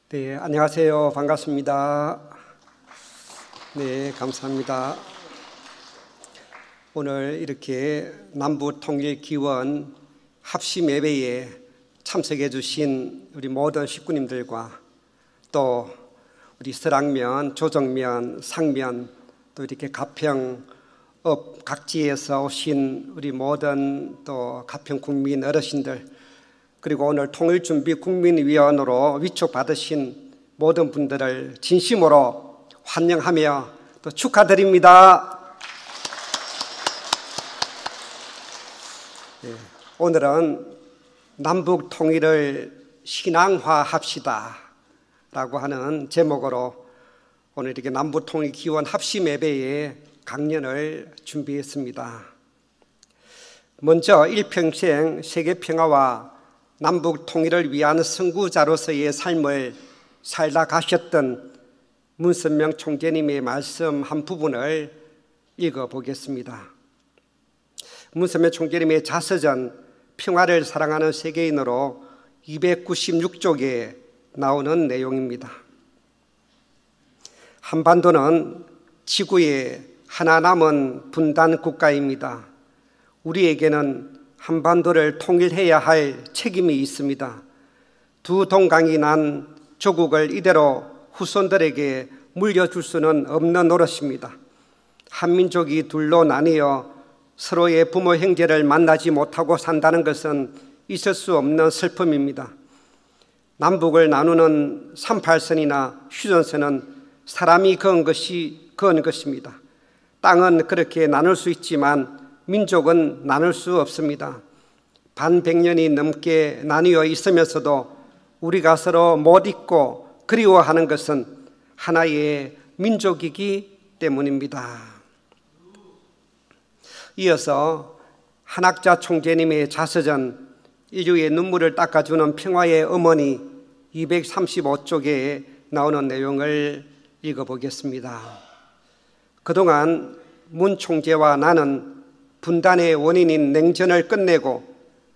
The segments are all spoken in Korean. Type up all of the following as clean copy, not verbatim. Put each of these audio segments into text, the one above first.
네, 안녕하세요. 반갑습니다. 네, 감사합니다. 오늘 이렇게 남북통일기원 합심 예배에 참석해 주신 우리 모든 식구님들과 또 우리 설악면, 조정면, 상면 또 이렇게 가평읍 각지에서 오신 우리 모든 또 가평 국민 어르신들, 그리고 오늘 통일준비국민위원으로 위촉받으신 모든 분들을 진심으로 환영하며 또 축하드립니다. 네, 오늘은 남북 통일을 신앙화합시다 라고 하는 제목으로 오늘 이렇게 남북통일기원 합심 예배의 강연을 준비했습니다. 먼저 일평생 세계평화와 남북 통일을 위한 선구자로서의 삶을 살다 가셨던 문선명 총재님의 말씀 한 부분을 읽어보겠습니다. 문선명 총재님의 자서전 평화를 사랑하는 세계인으로 296쪽에 나오는 내용입니다. 한반도는 지구의 하나 남은 분단 국가입니다. 우리에게는 한반도를 통일해야 할 책임이 있습니다. 두 동강이 난 조국을 이대로 후손들에게 물려줄 수는 없는 노릇입니다. 한민족이 둘로 나뉘어 서로의 부모 형제를 만나지 못하고 산다는 것은 있을 수 없는 슬픔입니다. 남북을 나누는 38선이나 휴전선은 사람이 그은 것입니다. 땅은 그렇게 나눌 수 있지만 민족은 나눌 수 없습니다. 반백년이 넘게 나뉘어 있으면서도 우리가 서로 못 잊고 그리워하는 것은 하나의 민족이기 때문입니다. 이어서 한학자 총재님의 자서전 인류의 눈물을 닦아주는 평화의 어머니 235쪽에 나오는 내용을 읽어보겠습니다. 그동안 문 총재와 나는 분단의 원인인 냉전을 끝내고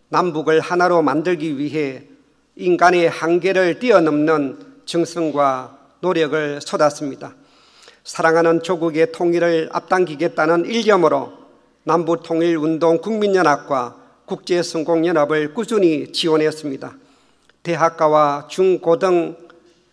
남북을 하나로 만들기 위해 인간의 한계를 뛰어넘는 정성과 노력을 쏟았습니다. 사랑하는 조국의 통일을 앞당기겠다는 일념으로 남북통일운동 국민연합과 국제성공연합을 꾸준히 지원했습니다. 대학가와 중고등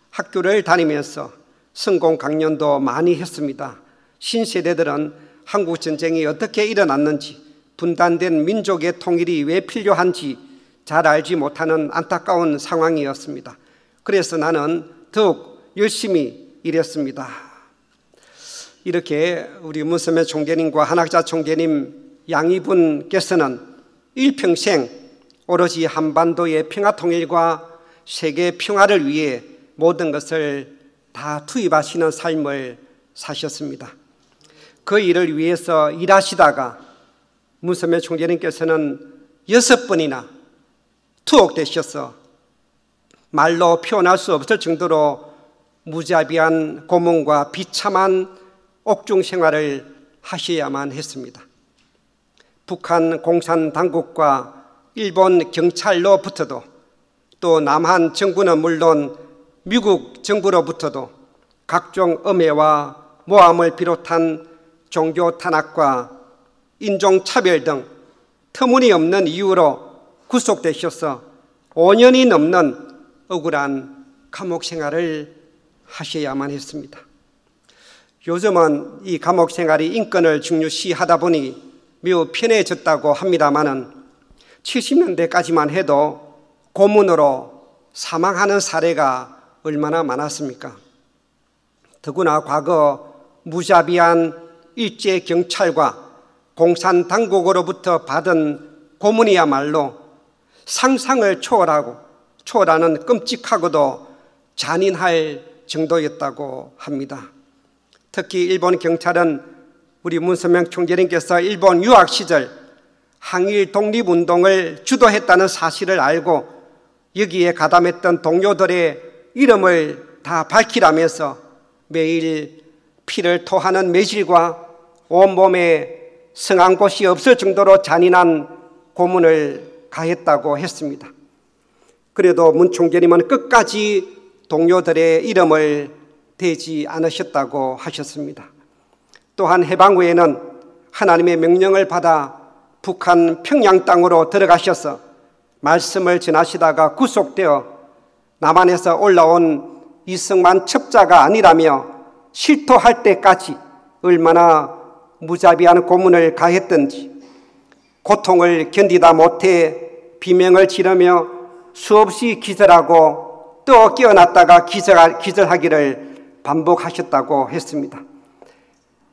학교를 다니면서 성공 강연도 많이 했습니다. 신세대들은 한국전쟁이 어떻게 일어났는지, 분단된 민족의 통일이 왜 필요한지 잘 알지 못하는 안타까운 상황이었습니다. 그래서 나는 더욱 열심히 일했습니다. 이렇게 우리 문선명 총재님과 한학자 총재님 양이분께서는 일평생 오로지 한반도의 평화통일과 세계 평화를 위해 모든 것을 다 투입하시는 삶을 사셨습니다. 그 일을 위해서 일하시다가 문선명 총재님께서는 6번이나 투옥되셔서 말로 표현할 수 없을 정도로 무자비한 고문과 비참한 옥중 생활을 하셔야만 했습니다. 북한 공산당국과 일본 경찰로부터도 또 남한 정부는 물론 미국 정부로부터도 각종 음해와 모함을 비롯한 종교 탄압과 인종차별 등 터무니없는 이유로 구속되셔서 5년이 넘는 억울한 감옥 생활을 하셔야만 했습니다. 요즘은 이 감옥 생활이 인권을 중요시하다 보니 매우 편해졌다고 합니다마는 70년대까지만 해도 고문으로 사망하는 사례가 얼마나 많았습니까? 더구나 과거 무자비한 일제 경찰과 공산당국으로부터 받은 고문이야말로 상상을 초월하는 끔찍하고도 잔인할 정도였다고 합니다. 특히 일본 경찰은 우리 문선명 총재님께서 일본 유학 시절 항일 독립운동을 주도했다는 사실을 알고 여기에 가담했던 동료들의 이름을 다 밝히라면서 매일 피를 토하는 매질과 온몸에 성한 곳이 없을 정도로 잔인한 고문을 가했다고 했습니다. 그래도 문 총재님은 끝까지 동료들의 이름을 대지 않으셨다고 하셨습니다. 또한 해방 후에는 하나님의 명령을 받아 북한 평양 땅으로 들어가셔서 말씀을 전하시다가 구속되어 남한에서 올라온 이승만 첩자가 아니라며 실토할 때까지 얼마나 무자비한 고문을 가했던지, 고통을 견디다 못해 비명을 지르며 수없이 기절하고 또 깨어났다가 기절하기를 반복하셨다고 했습니다.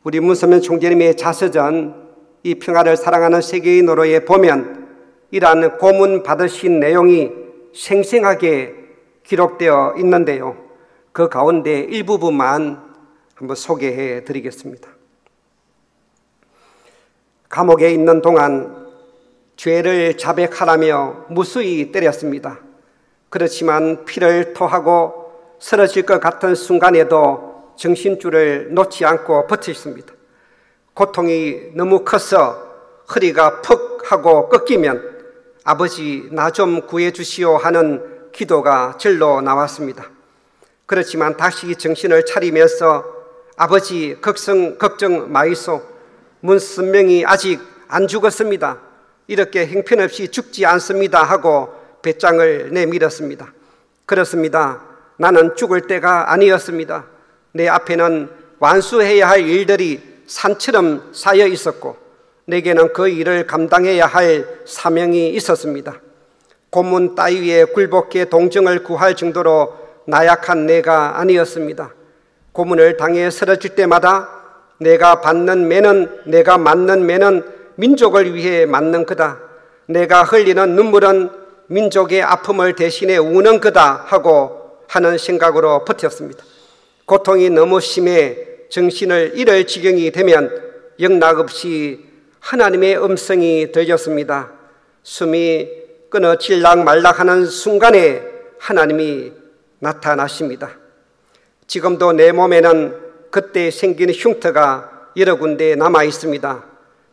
우리 문선명 총재님의 자서전 이 평화를 사랑하는 세계인으로에 보면 이러한 고문 받으신 내용이 생생하게 기록되어 있는데요, 그 가운데 일부분만 한번 소개해 드리겠습니다. 감옥에 있는 동안 죄를 자백하라며 무수히 때렸습니다. 그렇지만 피를 토하고 쓰러질 것 같은 순간에도 정신줄을 놓지 않고 버텼습니다. 고통이 너무 커서 허리가 퍽 하고 꺾이면 아버지 나 좀 구해주시오 하는 기도가 절로 나왔습니다. 그렇지만 다시 정신을 차리면서 아버지 걱정 마이소, 문선명이 아직 안 죽었습니다. 이렇게 형편없이 죽지 않습니다 하고 배짱을 내밀었습니다. 그렇습니다. 나는 죽을 때가 아니었습니다. 내 앞에는 완수해야 할 일들이 산처럼 쌓여 있었고 내게는 그 일을 감당해야 할 사명이 있었습니다. 고문 따위에 굴복해 동정을 구할 정도로 나약한 내가 아니었습니다. 고문을 당해 쓰러질 때마다 내가 받는 매는, 내가 맞는 매는 민족을 위해 맞는 거다. 내가 흘리는 눈물은 민족의 아픔을 대신해 우는 거다 하고 하는 생각으로 버텼습니다. 고통이 너무 심해 정신을 잃을 지경이 되면 영락없이 하나님의 음성이 들렸습니다. 숨이 끊어질락 말락하는 순간에 하나님이 나타나십니다. 지금도 내 몸에는 그때 생긴 흉터가 여러 군데 남아 있습니다.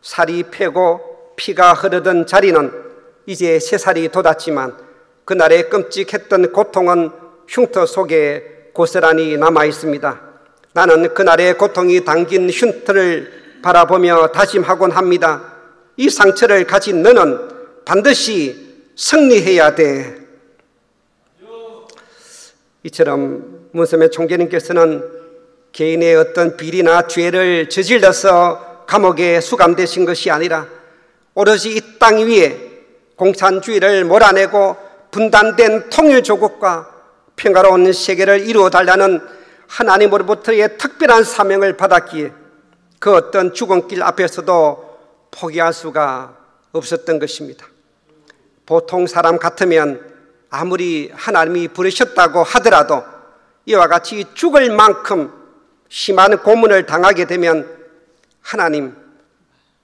살이 패고 피가 흐르던 자리는 이제 3살이 돋았지만 그날의 끔찍했던 고통은 흉터 속에 고스란히 남아 있습니다. 나는 그날의 고통이 담긴 흉터를 바라보며 다짐하곤 합니다. 이 상처를 가진 너는 반드시 승리해야 돼. 이처럼 문선명 총재님께서는 개인의 어떤 비리나 죄를 저질러서 감옥에 수감되신 것이 아니라 오로지 이 땅 위에 공산주의를 몰아내고 분단된 통일조국과 평화로운 세계를 이루어달라는 하나님으로부터의 특별한 사명을 받았기에 그 어떤 죽음길 앞에서도 포기할 수가 없었던 것입니다. 보통 사람 같으면 아무리 하나님이 부르셨다고 하더라도 이와 같이 죽을 만큼 심한 고문을 당하게 되면 하나님,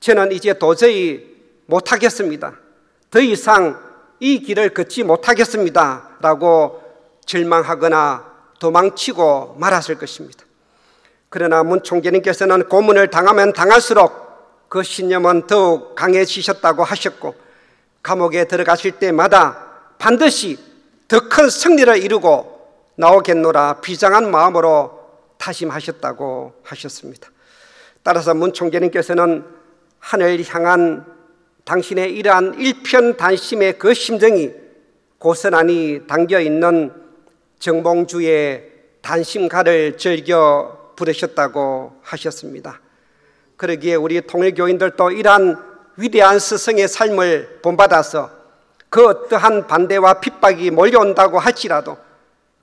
저는 이제 도저히 못하겠습니다. 더 이상 이 길을 걷지 못하겠습니다 라고 절망하거나 도망치고 말았을 것입니다. 그러나 문 총재님께서는 고문을 당하면 당할수록 그 신념은 더욱 강해지셨다고 하셨고 감옥에 들어가실 때마다 반드시 더 큰 승리를 이루고 나오겠노라 비장한 마음으로 다짐하셨다고 하셨습니다. 따라서 문 총재님께서는 하늘 향한 당신의 이러한 일편단심의 그 심정이 고스란히 담겨있는 정봉주의 단심가를 즐겨 부르셨다고 하셨습니다. 그러기에 우리 통일교인들도 이러한 위대한 스승의 삶을 본받아서 그 어떠한 반대와 핍박이 몰려온다고 할지라도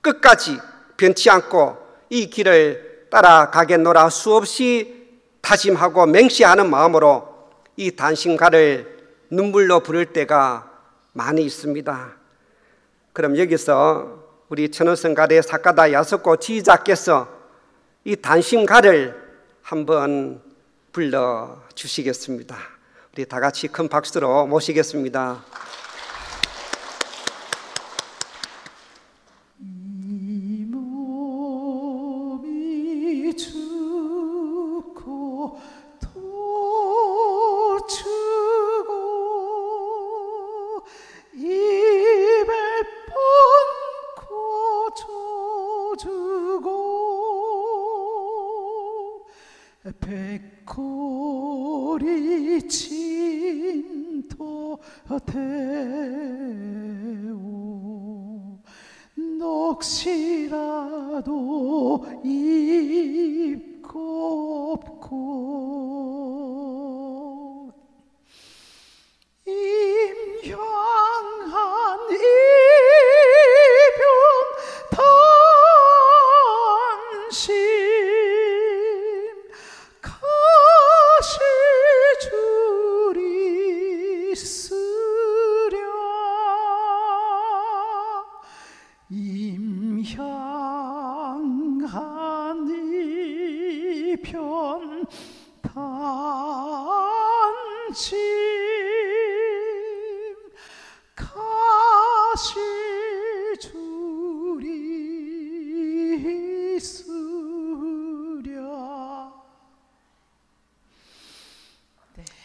끝까지 변치 않고 이 길을 따라가겠노라 수없이 다짐하고 맹세하는 마음으로 이 단심가를 눈물로 부를 때가 많이 있습니다. 그럼 여기서 우리 천호성가대 사가다 야석고 지휘자께서 이 단심가를 한번 불러주시겠습니다. 우리 다 같이 큰 박수로 모시겠습니다. 이 몸이 죽고 또 죽고 입을 뻗고 백골이 진도 되오 녹시라도 입고 없고 임향한 이변 단심 가시 줄이 쓰랴 임향한 이변 단심 가시 줄이 쓰랴.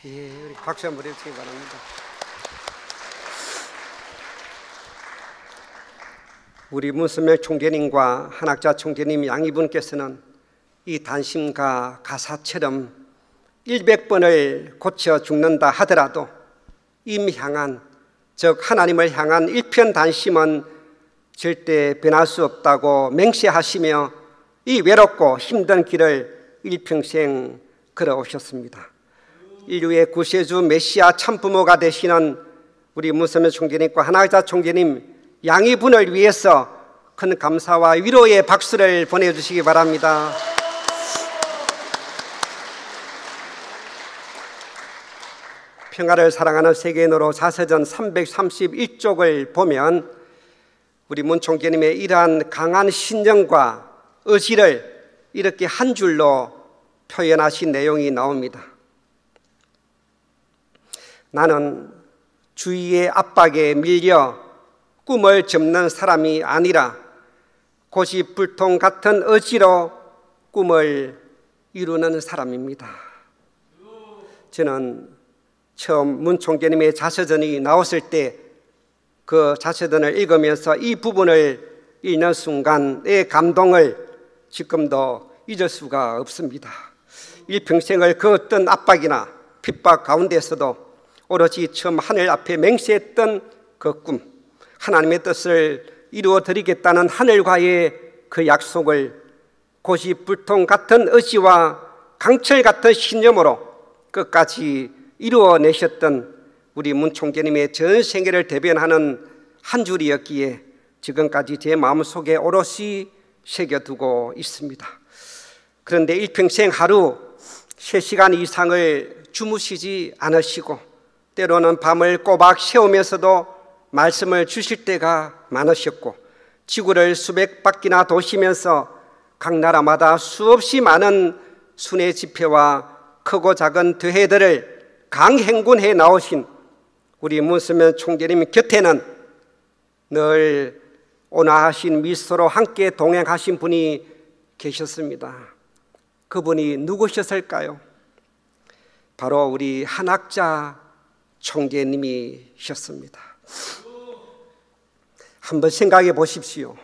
예, 우리 박수 한번 해주시기 바랍니다. 우리 문선명 총재님과 한학자 총재님 양이분께서는 이 단심과 가사처럼 100번을 고쳐 죽는다 하더라도 임향한, 즉 하나님을 향한 일편단심은 절대 변할 수 없다고 맹세하시며 이 외롭고 힘든 길을 일평생 걸어오셨습니다. 인류의 구세주 메시아 참부모가 되시는 우리 문선명 총재님과 한학자 총재님 양이분을 위해서 큰 감사와 위로의 박수를 보내주시기 바랍니다. 평화를 사랑하는 세계인으로 자서전 331쪽을 보면 우리 문 총재님의 이러한 강한 신념과 의지를 이렇게 한 줄로 표현하신 내용이 나옵니다. 나는 주위의 압박에 밀려 꿈을 접는 사람이 아니라 고집불통 같은 의지로 꿈을 이루는 사람입니다. 저는 처음 문 총재님의 자서전이 나왔을 때 그 자서전을 읽으면서 이 부분을 읽는 순간의 감동을 지금도 잊을 수가 없습니다. 일평생을 그 어떤 압박이나 핍박 가운데서도 오로지 처음 하늘 앞에 맹세했던 그 꿈, 하나님의 뜻을 이루어 드리겠다는 하늘과의 그 약속을 고집불통 같은 의지와 강철 같은 신념으로 끝까지 이루어내셨던 우리 문 총재님의 전 생애를 대변하는 한 줄이었기에 지금까지 제 마음속에 오롯이 새겨두고 있습니다. 그런데 일평생 하루 3시간 이상을 주무시지 않으시고 때로는 밤을 꼬박 새우면서도 말씀을 주실 때가 많으셨고 지구를 수백 바퀴나 도시면서 각 나라마다 수없이 많은 순회 집회와 크고 작은 대회들을 강행군해 나오신 우리 문선명 총재님 곁에는 늘 온화하신 미소로 함께 동행하신 분이 계셨습니다. 그분이 누구셨을까요? 바로 우리 한학자 총재님이셨습니다. 한번 생각해 보십시오.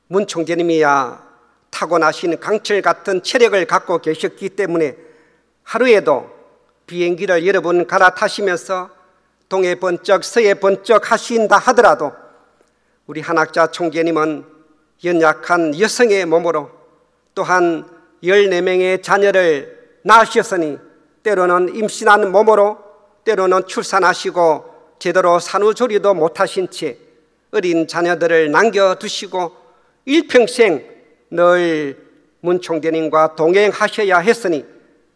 문 총재님이야 타고나신 강철 같은 체력을 갖고 계셨기 때문에 하루에도 비행기를 여러 번 갈아타시면서 동해 번쩍 서해 번쩍 하신다 하더라도 우리 한학자 총재님은 연약한 여성의 몸으로 또한 14명의 자녀를 낳으셨으니 때로는 임신한 몸으로 때로는 출산하시고 제대로 산후조리도 못하신 채 어린 자녀들을 남겨두시고 일평생 늘 문 총재님과 동행하셔야 했으니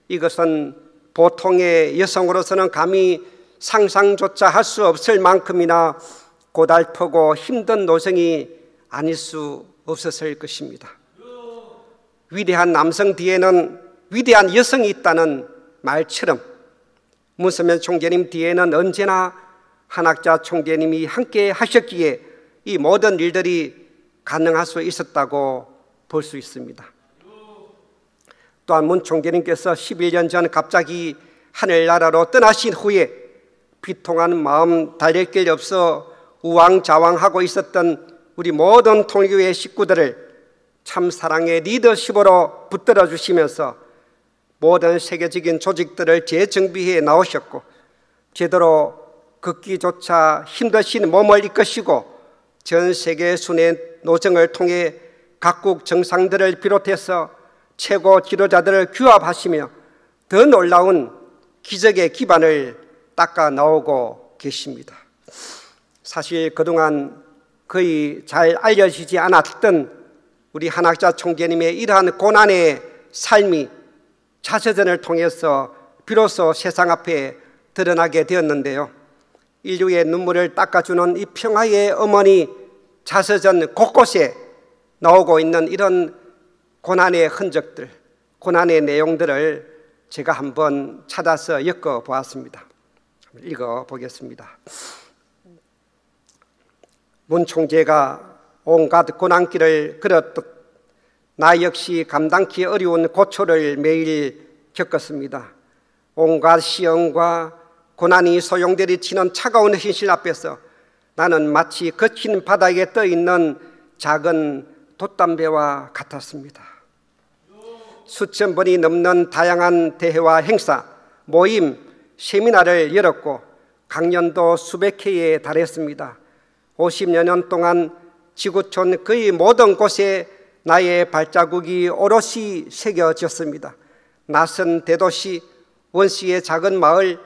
이것은 보통의 여성으로서는 감히 상상조차 할 수 없을 만큼이나 고달프고 힘든 노정이 아닐 수 없었을 것입니다. 위대한 남성 뒤에는 위대한 여성이 있다는 말처럼 문선명 총재님 뒤에는 언제나 한학자 총재님이 함께 하셨기에 이 모든 일들이 가능할 수 있었다고 볼 수 있습니다. 또한 문 총재님께서 11년 전 갑자기 하늘나라로 떠나신 후에 비통한 마음 달랠 길 없어 우왕좌왕하고 있었던 우리 모든 통일교회 식구들을 참 사랑의 리더십으로 붙들어 주시면서 모든 세계적인 조직들을 재정비해 나오셨고 제대로 걷기조차 힘드신 몸을 이끄시고 전 세계 순회 노정을 통해 각국 정상들을 비롯해서 최고 지도자들을 규합하시며 더 놀라운 기적의 기반을 닦아 나오고 계십니다. 사실 그동안 거의 잘 알려지지 않았던 우리 한학자 총재님의 이러한 고난의 삶이 자서전을 통해서 비로소 세상 앞에 드러나게 되었는데요. 인류의 눈물을 닦아주는 이 평화의 어머니 자서전 곳곳에 나오고 있는 이런 고난의 흔적들, 고난의 내용들을 제가 한번 찾아서 엮어보았습니다. 읽어보겠습니다. 문 총재가 온갖 고난길을 걸었듯 나 역시 감당기 어려운 고초를 매일 겪었습니다. 온갖 시험과 고난이 소용돌이 치는 차가운 현실 앞에서 나는 마치 거친 바닥에 떠있는 작은 돛담배와 같았습니다. 수천 번이 넘는 다양한 대회와 행사, 모임, 세미나를 열었고 강연도 수백 회에 달했습니다. 50여 년 동안 지구촌 거의 모든 곳에 나의 발자국이 오롯이 새겨졌습니다. 낯선 대도시, 원시의 작은 마을,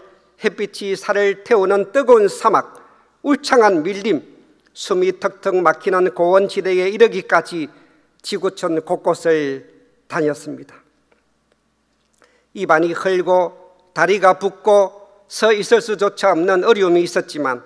햇빛이 살을 태우는 뜨거운 사막, 울창한 밀림, 숨이 턱턱 막히는 고원지대에 이르기까지 지구촌 곳곳을 다녔습니다. 입안이 헐고 다리가 붓고 서 있을 수조차 없는 어려움이 있었지만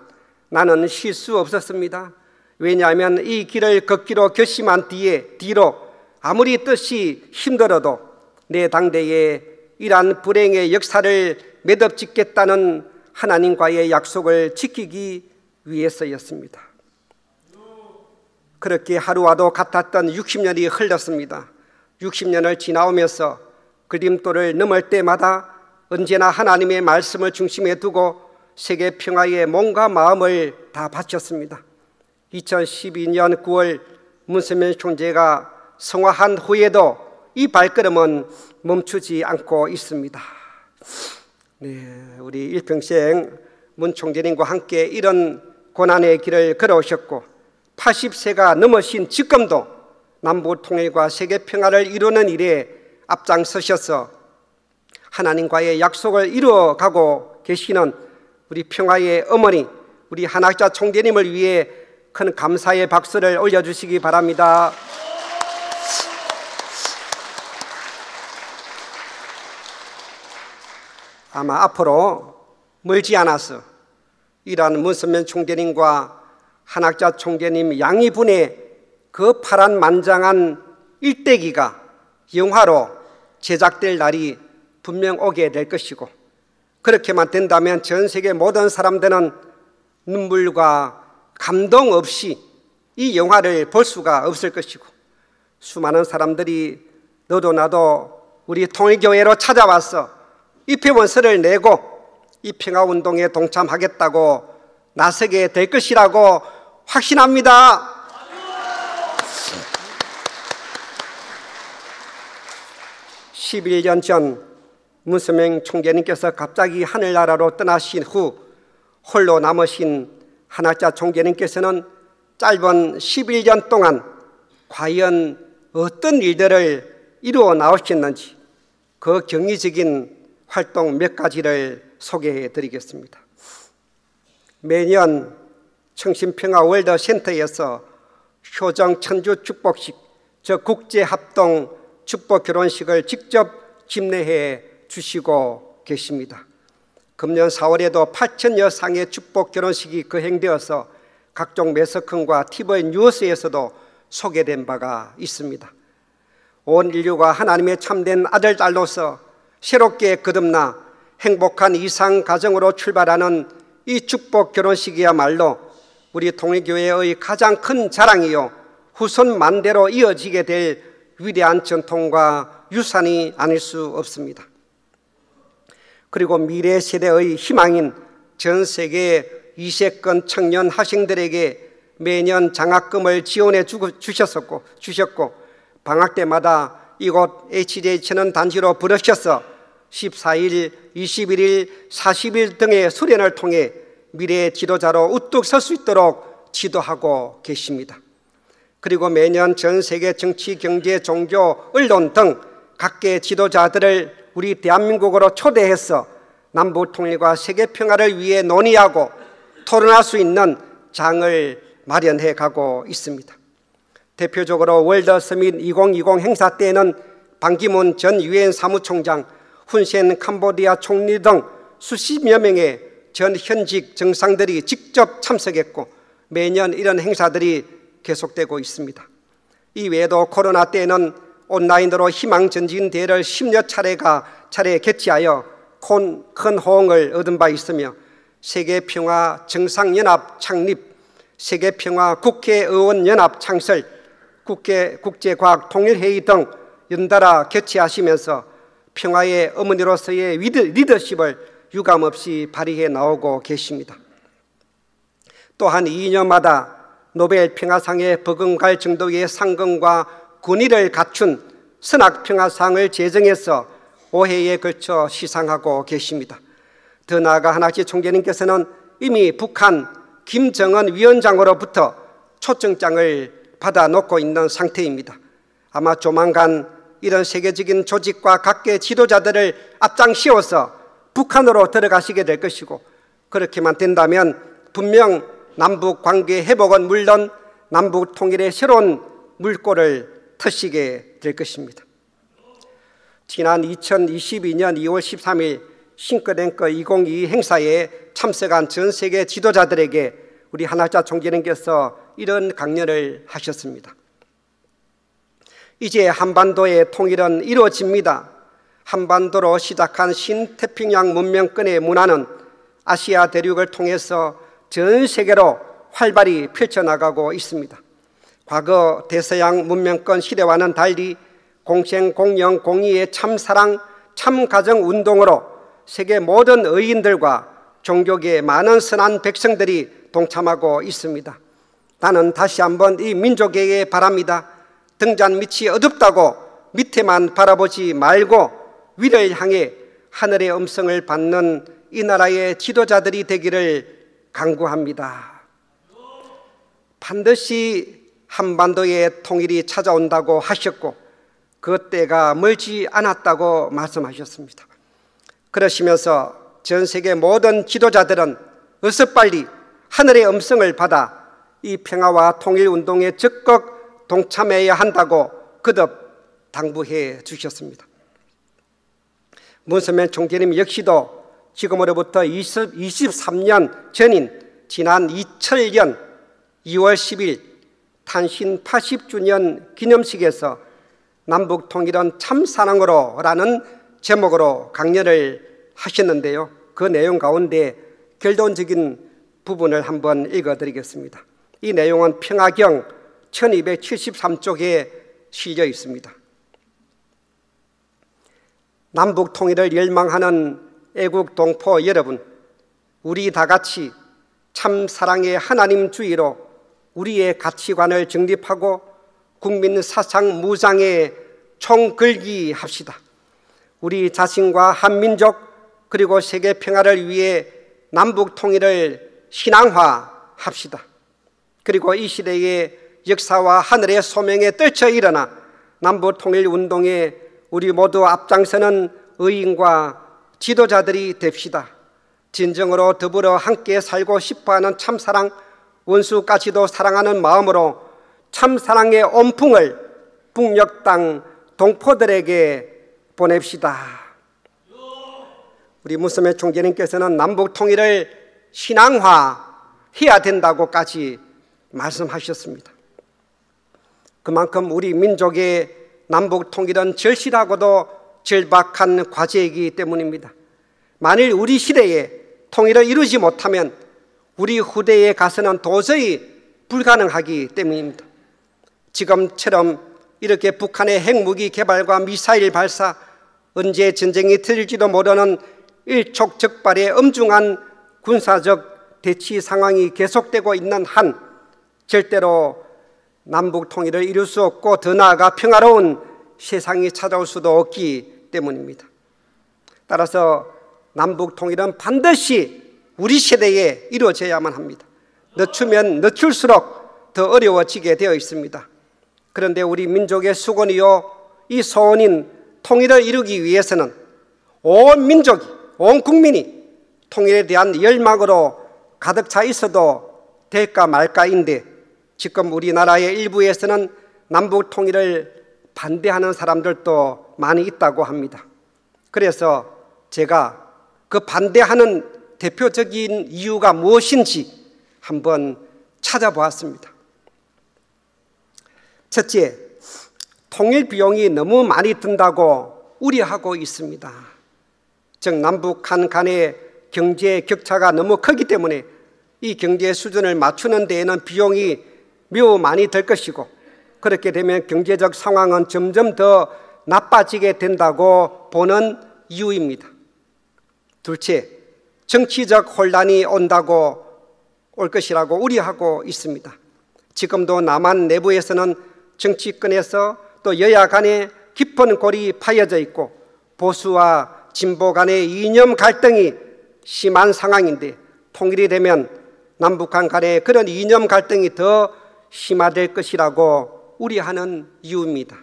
나는 쉴 수 없었습니다. 왜냐하면 이 길을 걷기로 결심한 뒤로 아무리 뜻이 힘들어도 내 당대에 이러한 불행의 역사를 매듭짓겠다는 하나님과의 약속을 지키기 위해서였습니다. 그렇게 하루와도 같았던 60년이 흘렀습니다. 60년을 지나오면서 그림돌을 넘을 때마다 언제나 하나님의 말씀을 중심에 두고 세계 평화에 몸과 마음을 다 바쳤습니다. 2012년 9월 문세민 총재가 성화한 후에도 이 발걸음은 멈추지 않고 있습니다. 네, 우리 일평생 문 총재님과 함께 이런 고난의 길을 걸어오셨고 80세가 넘으신 지금도 남북 통일과 세계 평화를 이루는 일에 앞장서셔서 하나님과의 약속을 이루어가고 계시는 우리 평화의 어머니, 우리 한학자 총재님을 위해 큰 감사의 박수를 올려주시기 바랍니다. 아마 앞으로 멀지 않아서 이러한 문선면 총재님과 한학자 총재님 양이분의 그 파란만장한 일대기가 영화로 제작될 날이 분명 오게 될 것이고 그렇게만 된다면 전 세계 모든 사람들은 눈물과 감동 없이 이 영화를 볼 수가 없을 것이고 수많은 사람들이 너도 나도 우리 통일교회로 찾아와서 입회원서를 내고 이 평화운동에 동참하겠다고 나서게 될 것이라고 확신합니다. (11년) 전 문서명 총재님께서 갑자기 하늘나라로 떠나신 후 홀로 남으신 한학자 총재님께서는 짧은 11년 동안 과연 어떤 일들을 이루어 나오셨는지 그 경이적인 활동 몇 가지를 소개해 드리겠습니다. 매년 청신평화 월드센터에서 효정 천주 축복식, 국제합동 축복 결혼식을 직접 집례해 주시고 계십니다. 금년 4월에도 8,000여 상의 축복 결혼식이 거행되어서 각종 매스컴과 TV 뉴스에서도 소개된 바가 있습니다. 온 인류가 하나님의 참된 아들, 딸로서 새롭게 거듭나 행복한 이상 가정으로 출발하는 이 축복 결혼식이야말로 우리 통일교회의 가장 큰 자랑이요 후손 만대로 이어지게 될 위대한 전통과 유산이 아닐 수 없습니다. 그리고 미래 세대의 희망인 전 세계 2세권 청년 학생들에게 매년 장학금을 지원해 주셨고 방학 때마다 이곳 HJ 천연 단지로 부르셔서 14일, 21일, 40일 등의 수련을 통해 미래의 지도자로 우뚝 설 수 있도록 지도하고 계십니다. 그리고 매년 전 세계 정치, 경제, 종교, 언론 등 각계 지도자들을 우리 대한민국으로 초대해서 남북 통일과 세계 평화를 위해 논의하고 토론할 수 있는 장을 마련해 가고 있습니다. 대표적으로 월드 서밋 2020 행사 때에는 반기문 전 유엔 사무총장, 훈센 캄보디아 총리 등 수십여 명의 전 현직 정상들이 직접 참석했고 매년 이런 행사들이 계속되고 있습니다. 이 외에도 코로나 때에는 온라인으로 희망전진대회를 10여 차례 개최하여 큰 호응을 얻은 바 있으며 세계평화 정상연합 창립, 세계평화 국회의원연합 창설, 국제과학통일회의 등 연달아 개최하시면서 평화의 어머니로서의 리더십을 유감없이 발휘해 나오고 계십니다. 또한 2년마다 노벨 평화상에 버금갈 정도의 상금과 권위를 갖춘 선악평화상을 제정해서 5회에 걸쳐 시상하고 계십니다. 더 나아가 하나씩 총재님께서는 이미 북한 김정은 위원장으로부터 초청장을 받아놓고 있는 상태입니다. 아마 조만간 이런 세계적인 조직과 각계 지도자들을 앞장씌워서 북한으로 들어가시게 될 것이고, 그렇게만 된다면 분명 남북 관계 회복은 물론 남북 통일의 새로운 물꼬를 트시게 될 것입니다. 지난 2022년 2월 13일 싱크탱크 2022 행사에 참석한 전 세계 지도자들에게 우리 한학자 총재님께서 이런 강연을 하셨습니다. 이제 한반도의 통일은 이루어집니다. 한반도로 시작한 신태평양 문명권의 문화는 아시아 대륙을 통해서 전 세계로 활발히 펼쳐나가고 있습니다. 과거 대서양 문명권 시대와는 달리 공생, 공영, 공의의 참사랑, 참가정 운동으로 세계 모든 의인들과 종교계의 많은 선한 백성들이 동참하고 있습니다. 나는 다시 한번 이 민족에게 바랍니다. 등잔 밑이 어둡다고 밑에만 바라보지 말고 위를 향해 하늘의 음성을 받는 이 나라의 지도자들이 되기를 간구합니다. 반드시 한반도의 통일이 찾아온다고 하셨고 그 때가 멀지 않았다고 말씀하셨습니다. 그러시면서 전 세계 모든 지도자들은 어서 빨리 하늘의 음성을 받아 이 평화와 통일운동에 적극 동참해야 한다고 거듭 당부해 주셨습니다. 문선명 총재님 역시도 지금으로부터 23년 전인 지난 2000년 2월 10일 탄신 80주년 기념식에서 남북통일은 참사랑으로 라는 제목으로 강연을 하셨는데요. 그 내용 가운데 결론적인 부분을 한번 읽어드리겠습니다. 이 내용은 평화경 1273쪽에 실려 있습니다. 남북통일을 열망하는 애국 동포 여러분, 우리 다같이 참사랑의 하나님주의로 우리의 가치관을 정립하고 국민 사상 무장에 총걸기합시다. 우리 자신과 한민족 그리고 세계 평화를 위해 남북 통일을 신앙화합시다. 그리고 이 시대의 역사와 하늘의 소명에 떨쳐 일어나 남북 통일 운동에 우리 모두 앞장서는 의인과 지도자들이 됩시다. 진정으로 더불어 함께 살고 싶어하는 참사랑, 원수까지도 사랑하는 마음으로 참사랑의 온풍을 북녘 땅 동포들에게 보냅시다. 우리 문선명 총재님께서는 남북 통일을 신앙화해야 된다고까지 말씀하셨습니다. 그만큼 우리 민족의 남북 통일은 절실하고도 절박한 과제이기 때문입니다. 만일 우리 시대에 통일을 이루지 못하면 우리 후대에 가서는 도저히 불가능하기 때문입니다. 지금처럼 이렇게 북한의 핵무기 개발과 미사일 발사, 언제 전쟁이 터질지도 모르는 일촉즉발의 엄중한 군사적 대치 상황이 계속되고 있는 한 절대로 남북 통일을 이룰 수 없고 더 나아가 평화로운 세상이 찾아올 수도 없기 때문입니다. 따라서 남북 통일은 반드시 우리 세대에 이루어져야만 합니다. 늦추면 늦출수록 더 어려워지게 되어 있습니다. 그런데 우리 민족의 수건이요, 이 소원인 통일을 이루기 위해서는 온 민족이, 온 국민이 통일에 대한 열망으로 가득 차 있어도 될까 말까인데, 지금 우리나라의 일부에서는 남북 통일을 반대하는 사람들도 많이 있다고 합니다. 그래서 제가 그 반대하는 대표적인 이유가 무엇인지 한번 찾아보았습니다. 첫째, 통일 비용이 너무 많이 든다고 우려하고 있습니다. 즉 남북한 간의 경제 격차가 너무 크기 때문에 이 경제 수준을 맞추는 데에는 비용이 매우 많이 들 것이고, 그렇게 되면 경제적 상황은 점점 더 나빠지게 된다고 보는 이유입니다. 둘째, 정치적 혼란이 올 것이라고 우려하고 있습니다. 지금도 남한 내부에서는 정치권에서 또 여야 간에 깊은 골이 파여져 있고 보수와 진보 간의 이념 갈등이 심한 상황인데, 통일이 되면 남북한 간의 그런 이념 갈등이 더 심화될 것이라고 우려하는 이유입니다.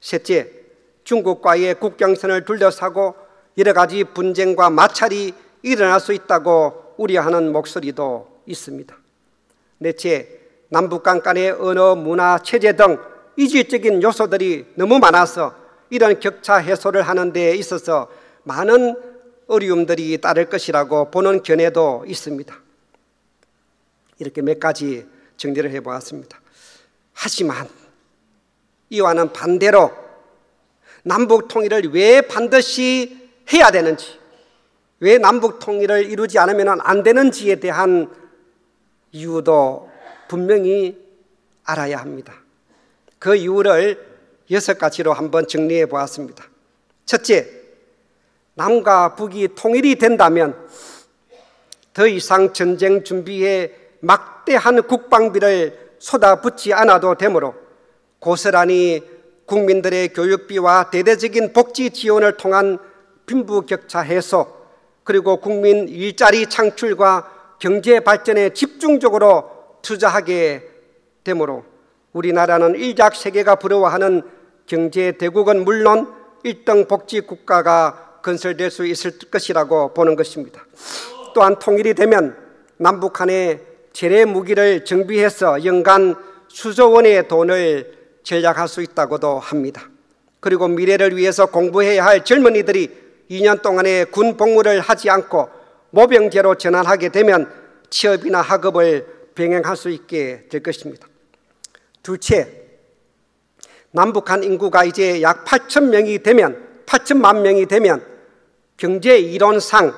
셋째, 중국과의 국경선을 둘러싸고 여러 가지 분쟁과 마찰이 일어날 수 있다고 우려하는 목소리도 있습니다. 넷째, 남북한 간의 언어, 문화, 체제 등 이질적인 요소들이 너무 많아서 이런 격차 해소를 하는 데 있어서 많은 어려움들이 따를 것이라고 보는 견해도 있습니다. 이렇게 몇 가지 정리를 해보았습니다. 하지만 이와는 반대로 남북 통일을 왜 반드시 해야 되는지, 왜 남북 통일을 이루지 않으면 안 되는지에 대한 이유도 분명히 알아야 합니다. 그 이유를 6가지로 한번 정리해 보았습니다. 첫째, 남과 북이 통일이 된다면 더 이상 전쟁 준비에 막대한 국방비를 쏟아붓지 않아도 되므로 고스란히 국민들의 교육비와 대대적인 복지 지원을 통한 빈부격차 해소, 그리고 국민 일자리 창출과 경제 발전에 집중적으로 투자하게 되므로 우리나라는 일작세계가 부러워하는 경제 대국은 물론 1등 복지 국가가 건설될 수 있을 것이라고 보는 것입니다. 또한 통일이 되면 남북한의 재래 무기를 정비해서 연간 수조 원의 돈을 절약할 수 있다고도 합니다. 그리고 미래를 위해서 공부해야 할 젊은이들이 2년 동안의 군 복무를 하지 않고 모병제로 전환하게 되면 취업이나 학업을 병행할 수 있게 될 것입니다. 둘째, 남북한 인구가 이제 약 8천만 명이 되면 경제 이론상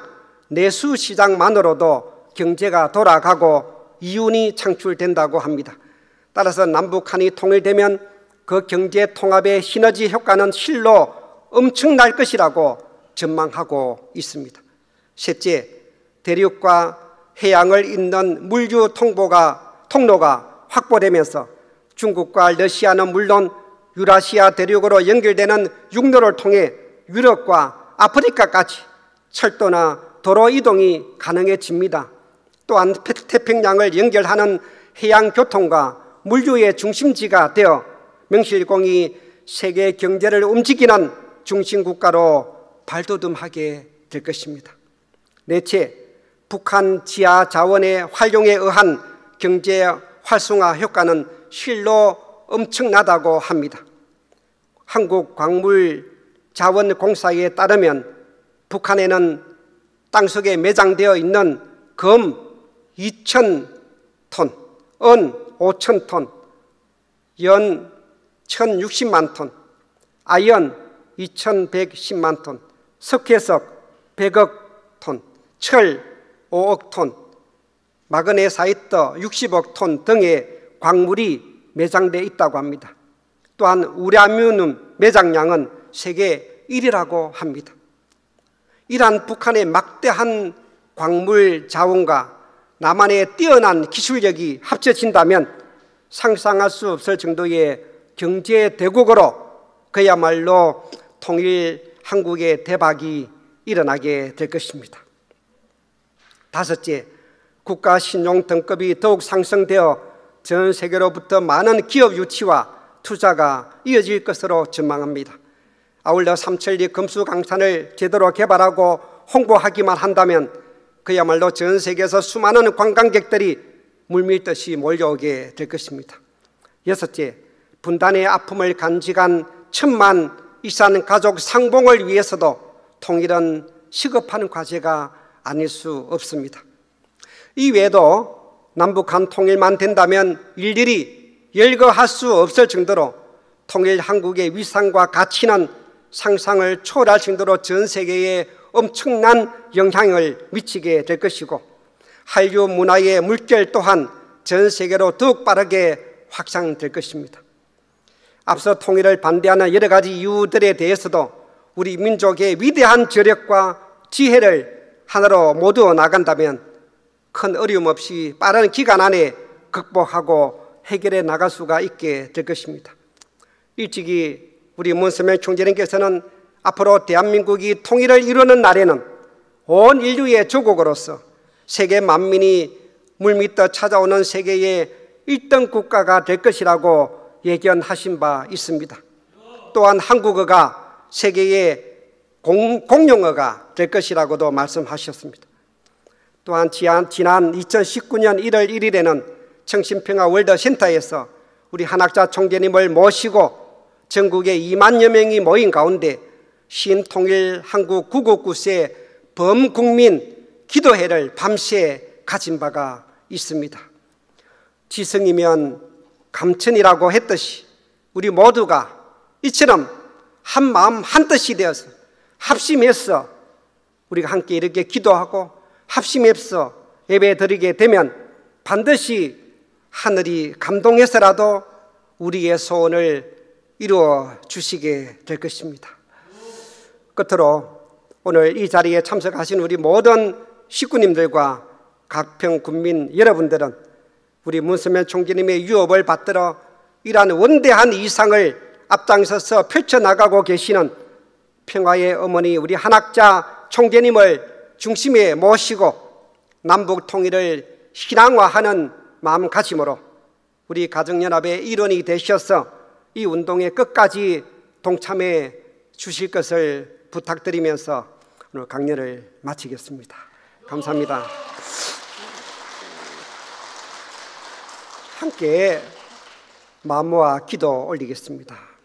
내수 시장만으로도 경제가 돌아가고 이윤이 창출된다고 합니다. 따라서 남북한이 통일되면 그 경제 통합의 시너지 효과는 실로 엄청날 것이라고 전망하고 있습니다. 셋째, 대륙과 해양을 잇는 물류 통로가 확보되면서 중국과 러시아는 물론 유라시아 대륙으로 연결되는 육로를 통해 유럽과 아프리카까지 철도나 도로 이동이 가능해집니다. 또한 태평양을 연결하는 해양교통과 물류의 중심지가 되어 명실공히 세계 경제를 움직이는 중심국가로 발돋움하게 될 것입니다. 넷째, 북한 지하 자원의 활용에 의한 경제 활성화 효과는 실로 엄청나다고 합니다. 한국광물자원공사에 따르면 북한에는 땅속에 매장되어 있는 금 2,000톤, 은 5,000톤, 연 1,060만 톤, 아연 2,110만 톤, 석회석 100억 톤, 철 5억 톤, 마그네사이트 60억 톤 등의 광물이 매장되어 있다고 합니다. 또한 우라늄 매장량은 세계 1위라고 합니다. 이러한 북한의 막대한 광물 자원과 남한의 뛰어난 기술력이 합쳐진다면 상상할 수 없을 정도의 경제 대국으로 그야말로 통일 한국의 대박이 일어나게 될 것입니다. 다섯째, 국가 신용 등급이 더욱 상승되어 전 세계로부터 많은 기업 유치와 투자가 이어질 것으로 전망합니다. 아울러 삼천리 금수강산을 제대로 개발하고 홍보하기만 한다면 그야말로 전 세계에서 수많은 관광객들이 물밀듯이 몰려오게 될 것입니다. 여섯째, 분단의 아픔을 간직한 천만 이산 가족 상봉을 위해서도 통일은 시급한 과제가 아닐 수 없습니다. 이외에도 남북한 통일만 된다면 일일이 열거할 수 없을 정도로 통일 한국의 위상과 가치는 상상을 초월할 정도로 전 세계에 엄청난 영향을 미치게 될 것이고, 한류 문화의 물결 또한 전 세계로 더욱 빠르게 확산될 것입니다. 앞서 통일을 반대하는 여러 가지 이유들에 대해서도 우리 민족의 위대한 저력과 지혜를 하나로 모두 나간다면 큰 어려움 없이 빠른 기간 안에 극복하고 해결해 나갈 수가 있게 될 것입니다. 일찍이 우리 문선명 총재님께서는 앞으로 대한민국이 통일을 이루는 날에는 온 인류의 조국으로서 세계 만민이 물밀듯 찾아오는 세계의 1등 국가가 될 것이라고 예견하신 바 있습니다. 또한 한국어가 세계의 공용어가 될 것이라고도 말씀하셨습니다. 또한 지난 2019년 1월 1일에는 청신평화 월드센터에서 우리 한학자 총재님을 모시고 전국에 2만여 명이 모인 가운데 신통일 한국 999세 범국민 기도회를 밤새 가진 바가 있습니다. 지성이면 감천이라고 했듯이 우리 모두가 이처럼 한 마음 한 뜻이 되어서 합심해서 우리가 함께 이렇게 기도하고 합심해서 예배드리게 되면 반드시 하늘이 감동해서라도 우리의 소원을 이루어 주시게 될 것입니다. 끝으로 오늘 이 자리에 참석하신 우리 모든 식구님들과 가평 군민 여러분들은 우리 문선명 총재님의 유업을 받들어 이러한 원대한 이상을 앞장서서 펼쳐나가고 계시는 평화의 어머니 우리 한학자 총재님을 중심에 모시고 남북 통일을 신앙화하는 마음가짐으로 우리 가정연합의 일원이 되셔서 이 운동에 끝까지 동참해 주실 것을 부탁드리면서 오늘 강연을 마치겠습니다. 감사합니다. 함께 마음 모아 기도 올리겠습니다.